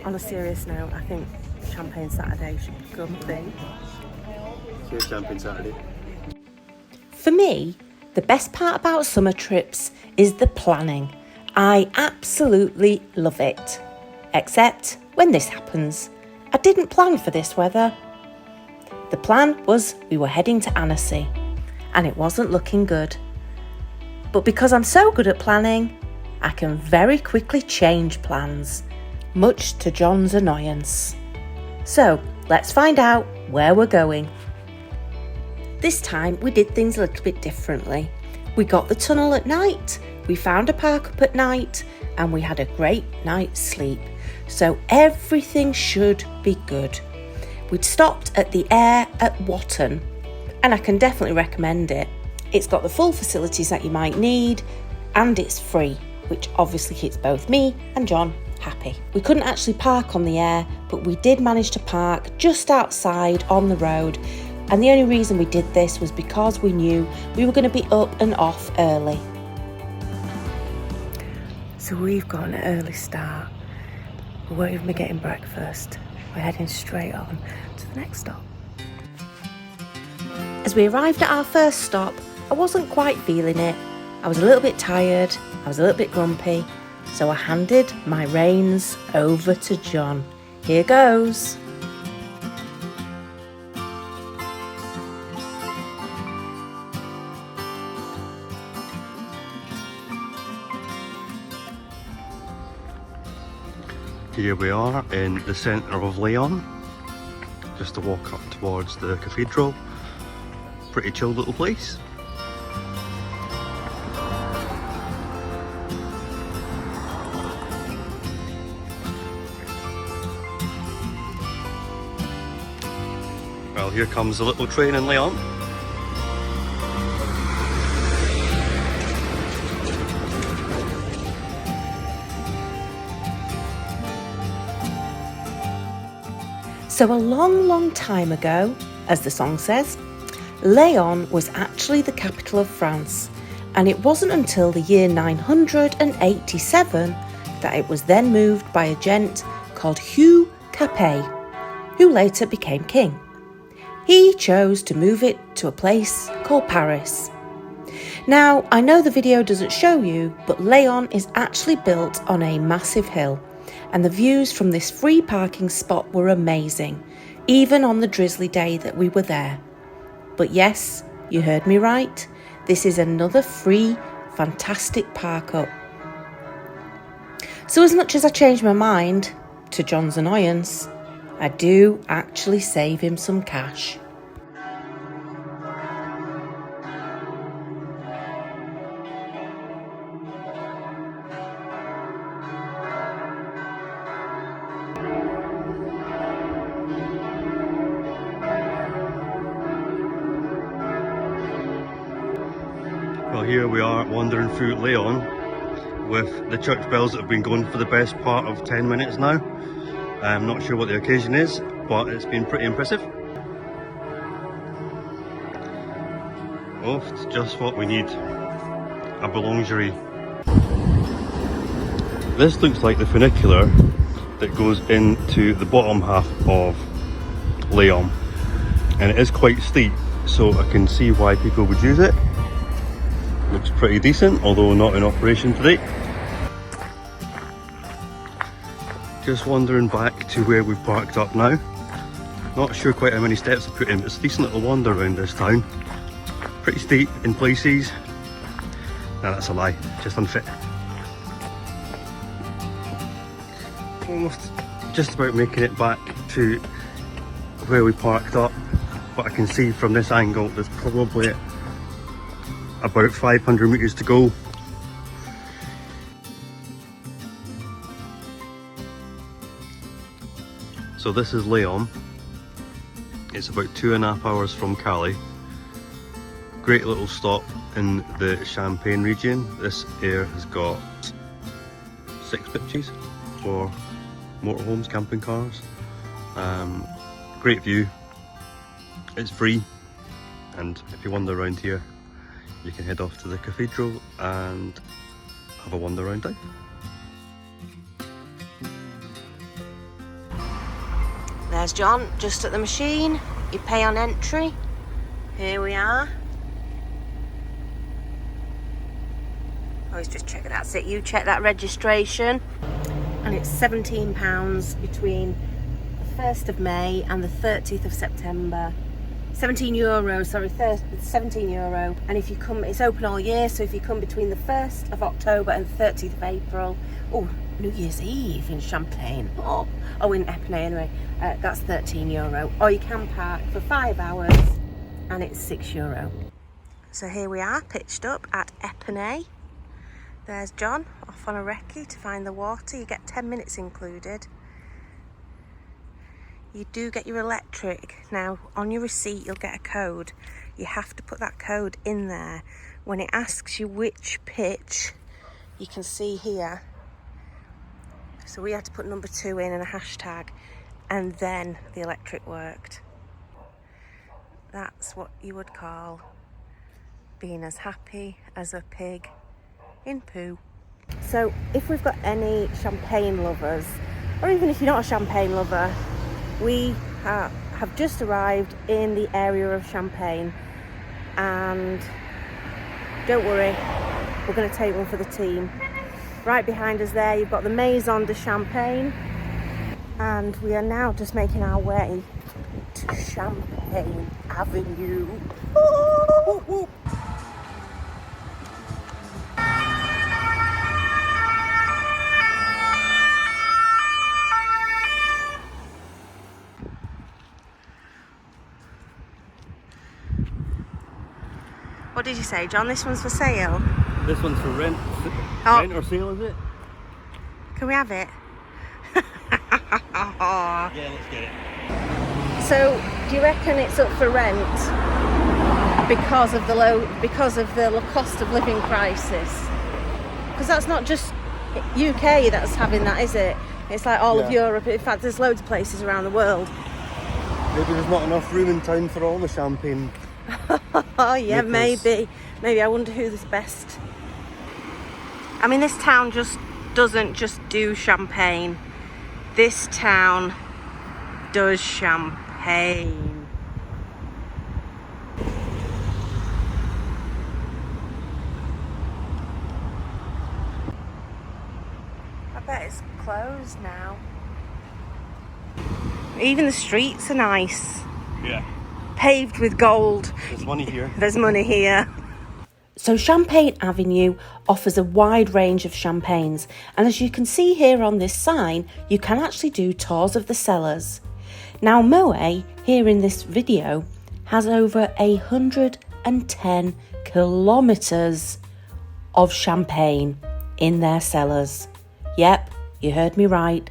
On a serious note, I think Champagne Saturday should become a thing. Here's Champagne Saturday. For me, the best part about summer trips is the planning. I absolutely love it. Except when this happens. I didn't plan for this weather. The plan was we were heading to Annecy, and it wasn't looking good. But because I'm so good at planning, I can very quickly change plans, much to John's annoyance. So let's find out where we're going. This time we did things a little bit differently. We got the tunnel at night, we found a park up at night, and we had a great night's sleep. So everything should be good. We'd stopped at the Aire at Watten, and I can definitely recommend it. It's got the full facilities that you might need, and it's free, which obviously keeps both me and John happy. We couldn't actually park on the Aire, but we did manage to park just outside on the road, and the only reason we did this was because we knew we were going to be up and off early. So we've got an early start. We won't even be getting breakfast. We're heading straight on to the next stop. As we arrived at our first stop, I wasn't quite feeling it. I was a little bit tired, I was a little bit grumpy, so I handed my reins over to John. Here goes. Here we are in the centre of Laon, just to walk up towards the cathedral. Pretty chill little place. Well, here comes the little train in Laon. So a long time ago, as the song says, Laon was actually the capital of France, and it wasn't until the year 987 that it was then moved by a gent called Hugh Capet, who later became king. He chose to move it to a place called Paris. Now, I know the video doesn't show you, but Laon is actually built on a massive hill, and the views from this free parking spot were amazing, even on the drizzly day that we were there. But yes, you heard me right, this is another free, fantastic park up. So as much as I changed my mind, to John's annoyance, I do actually save him some cash. Well, here we are wandering through Laon with the church bells that have been going for the best part of 10 minutes now. I'm not sure what the occasion is, but it's been pretty impressive. Oh, it's just what we need. A boulangerie. This looks like the funicular that goes into the bottom half of Laon, and it is quite steep, so I can see why people would use it. Looks pretty decent, although not in operation today. Just wandering back to where we've parked up now. Not sure quite how many steps I put in, but it's a decent little wander around this town. Pretty steep in places. No, that's a lie, just unfit. Almost just about making it back to where we parked up, but I can see from this angle there's probably about 500 metres to go. So this is Laon. It's about 2.5 hours from Calais. Great little stop in the Champagne region. This aire has got 6 pitches for motorhomes, camping cars. Great view. It's free, and if you wander around here, you can head off to the cathedral and have a wander around town. There's John, just at the machine. You pay on entry. Here we are. Always just check it. That's it. You check that registration. And it's £17 between the 1st of May and the 30th of September. €17, sorry, 17 euro. And if you come, it's open all year, so if you come between the 1st of October and the 30th of April, oh, New Year's Eve in Champagne, oh in Epernay anyway, that's €13. Or you can park for 5 hours and it's €6. So here we are, pitched up at Epernay. There's John off on a recce to find the water. You get 10 minutes included. You do get your electric. Now on your receipt you'll get a code. You have to put that code in there. When it asks you which pitch, you can see here. So we had to put number 2 in and a hashtag, and then the electric worked. That's what you would call being as happy as a pig in poo. So if we've got any champagne lovers, or even if you're not a champagne lover, we have just arrived in the area of Champagne, and don't worry, we're going to take one for the team. Right behind us there, you've got the Maison de Champagne, and we are now just making our way to Champagne Avenue. Ooh. What did you say, John? This one's for sale? This one's for rent. Oh. Rent or sale, is it? Can we have it? Yeah, let's get it. So, do you reckon it's up for rent because of the cost of living crisis? Because that's not just UK that's having that, is it? It's like all of Europe. In fact, there's loads of places around the world. Maybe there's not enough room in town for all the champagne. Oh yeah, maybe. I wonder who's best. I mean, this town just doesn't just do champagne. This town does champagne. I bet it's closed now. Even the streets are nice. Yeah. Paved with gold. There's money here. There's money here. So Champagne Avenue offers a wide range of champagnes, and as you can see here on this sign, you can actually do tours of the cellars. Now Moët, here in this video, has over 110 kilometres of champagne in their cellars. Yep, you heard me right,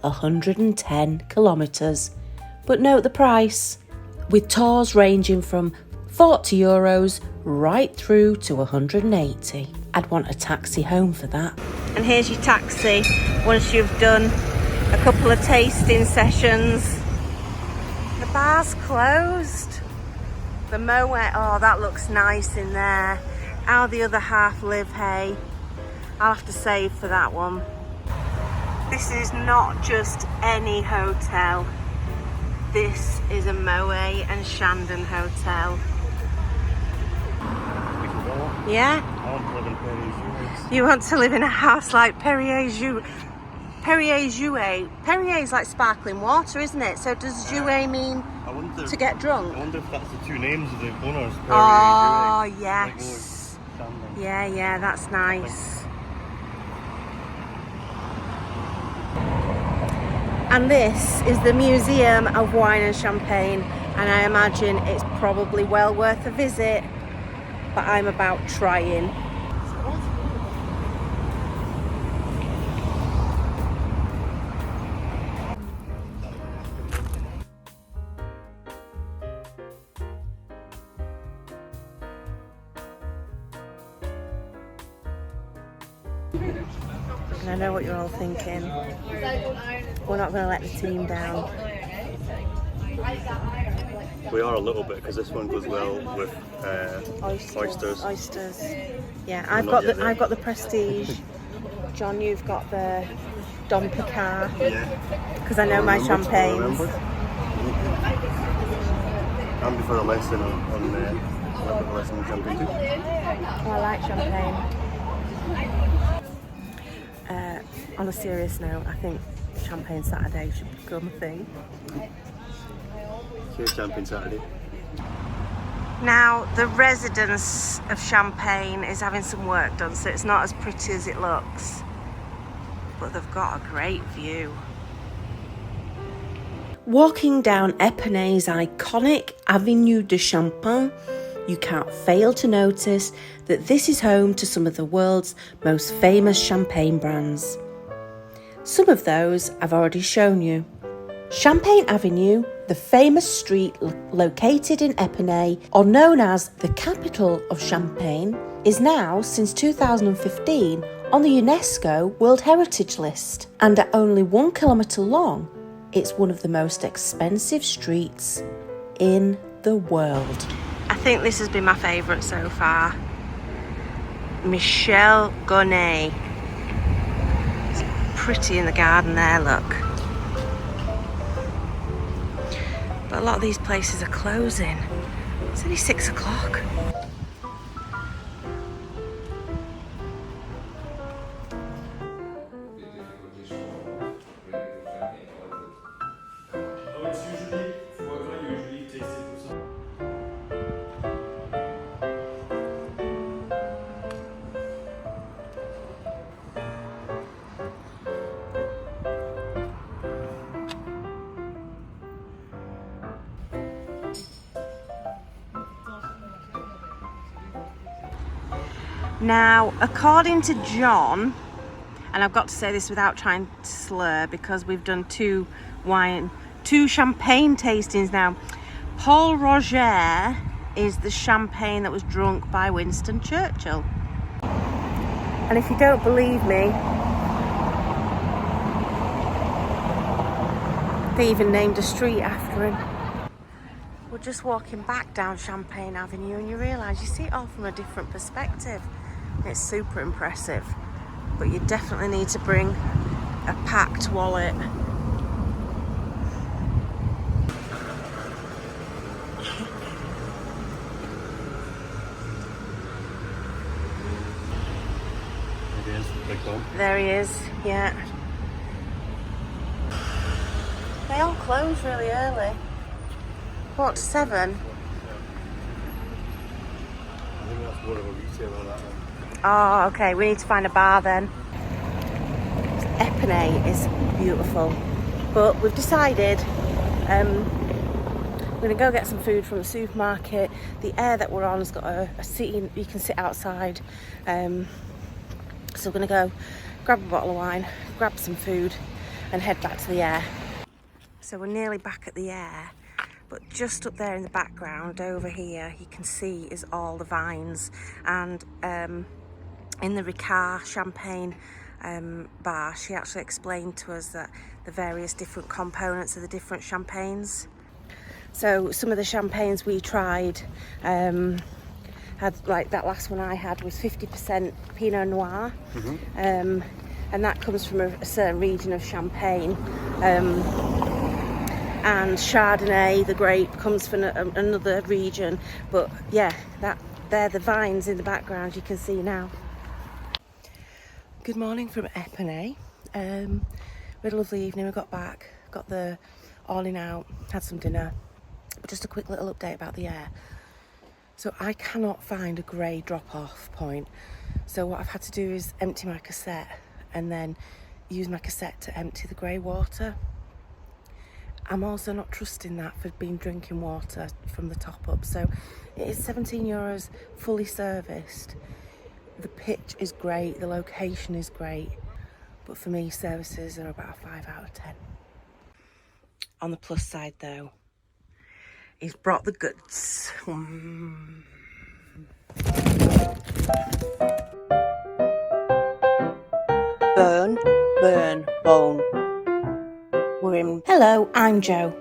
110 kilometres. But note the price, with tours ranging from €40 right through to 180. I'd want a taxi home for that. And here's your taxi once you've done a couple of tasting sessions. The bar's closed. The Moët, oh, that looks nice in there. How the other half live, hey? I'll have to save for that one. This is not just any hotel. This is a Moët and Chandon hotel. We can go. Yeah? I want to live in Perrier-Jouet. You want to live in a house like Perrier-Jouet? Perrier-Jouet. Perrier is like sparkling water, isn't it? So does Jouet mean to get drunk? I wonder if that's the two names of the owners. Oh, Perrier-Jouet. yes. Like Yeah, that's nice. And this is the Museum of Wine and Champagne, and I imagine it's probably well worth a visit, but I'm about trying. And I know what you're all thinking. We're not going to let the team down. We are a little bit, because this one goes well with oysters. Oysters. Yeah, I've got the Prestige. John, you've got the Dom Picard. Yeah. Because I know my champagnes. I'm before a lesson on a lesson in champagne too. Oh, I like champagne. On a serious note, I think Champagne Saturday should become a thing. Here's Champagne Saturday. Now, the residence of Champagne is having some work done, so it's not as pretty as it looks. But they've got a great view. Walking down Epernay's iconic Avenue de Champagne, you can't fail to notice that this is home to some of the world's most famous champagne brands. Some of those I've already shown you. Champagne Avenue, the famous street located in Epernay, or known as the capital of Champagne, is now, since 2015, on the UNESCO World Heritage List. And at only 1 kilometre long, it's one of the most expensive streets in the world. I think this has been my favourite so far. Michel Gonnet. It's pretty in the garden there, look. But a lot of these places are closing. It's only 6 o'clock. Now, according to John, and I've got to say this without trying to slur because we've done two champagne tastings now. Paul Roger is the champagne that was drunk by Winston Churchill. And if you don't believe me, they even named a street after him. We're just walking back down Champagne Avenue and you realise you see it all from a different perspective. It's super impressive, but you definitely need to bring a packed wallet. There he is, yeah. They all close really early. 7:45. I think that's more of a retailer, that one. Oh, okay, we need to find a bar then. Epernay is beautiful, but we've decided we're going to go get some food from the supermarket. The aire that we're on has got a seating, you can sit outside. So we're going to go grab a bottle of wine, grab some food and head back to the aire. So we're nearly back at the aire, but just up there in the background over here you can see is all the vines, and in the Ricard champagne bar she actually explained to us that the various different components of the different champagnes. So some of the champagnes we tried had, like that last one I had was 50% Pinot Noir, and that comes from a certain region of Champagne. And Chardonnay, the grape, comes from another region. But yeah, they're the vines in the background you can see now. Good morning from Epernay. We had a lovely evening. We got back, got the awning out, had some dinner. But just a quick little update about the aire. So I cannot find a grey drop-off point. So what I've had to do is empty my cassette and then use my cassette to empty the grey water. I'm also not trusting that for being drinking water from the top up. So it is €17, fully serviced. The pitch is great, the location is great. But for me, services are about a 5 out of 10. On the plus side though, he's brought the goods. Burn, burn, bone. We're in. Hello, I'm Jo.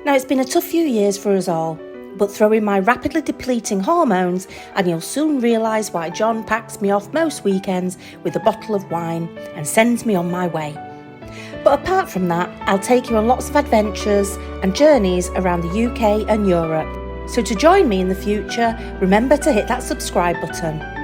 Now, it's been a tough few years for us all, but throw in my rapidly depleting hormones and you'll soon realise why John packs me off most weekends with a bottle of wine and sends me on my way. But apart from that, I'll take you on lots of adventures and journeys around the UK and Europe. So to join me in the future, remember to hit that subscribe button.